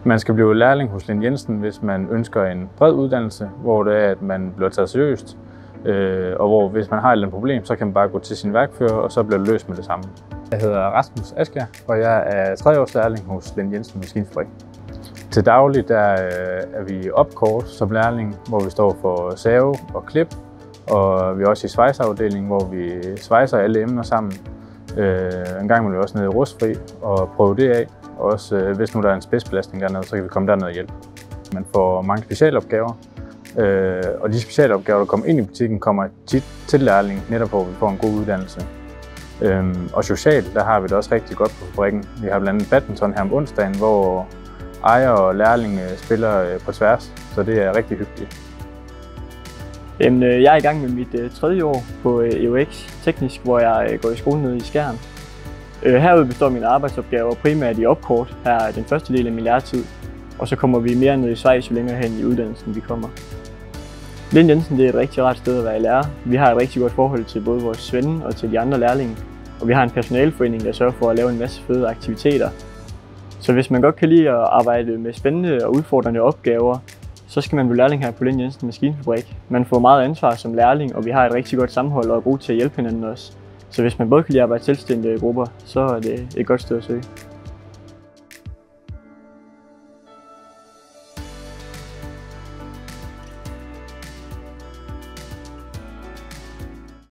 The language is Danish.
Man skal blive lærling hos Lind Jensen, hvis man ønsker en bred uddannelse, hvor det er, at man bliver taget seriøst, og hvor hvis man har et eller andet problem, så kan man bare gå til sin værkfører, og så bliver det løst med det samme. Jeg hedder Rasmus Askjær, og jeg er 3. års lærling hos Lind Jensen Maskinfabrik. Til daglig der er vi opkort som lærling, hvor vi står for save og klip, og vi er også i svejseafdelingen, hvor vi svejser alle emner sammen. En gang må vi også ned i rustfri og prøve det af. Og også hvis nu der er en spidsbelastning dernede, så kan vi komme derned og hjælpe. Man får mange specialopgaver, og de specialopgaver, der kommer ind i butikken, kommer tit til lærling, netop hvor vi får en god uddannelse. Og socialt, der har vi det også rigtig godt på fabrikken. Vi har blandt andet badminton her om onsdagen, hvor ejer og lærling spiller på tværs, så det er rigtig hyggeligt. Jeg er i gang med mit 3. år på EUX Teknisk, hvor jeg går i skole nede i Skjern. Herude består mine arbejdsopgaver primært i opkort, her er den første del af min læretid, og så kommer vi mere ned i Schweiz, jo længere hen i uddannelsen vi kommer. Lind Jensen det er et rigtig rart sted at være lærer. Vi har et rigtig godt forhold til både vores svende og til de andre lærlinge, og vi har en personaleforening, der sørger for at lave en masse fede aktiviteter. Så hvis man godt kan lide at arbejde med spændende og udfordrende opgaver, så skal man blive lærling her på Lind Jensen Maskinfabrik. Man får meget ansvar som lærling, og vi har et rigtig godt sammenhold og er gode til at hjælpe hinanden også. Så hvis man både kan lide at arbejde selvstændige grupper, så er det et godt sted at søge.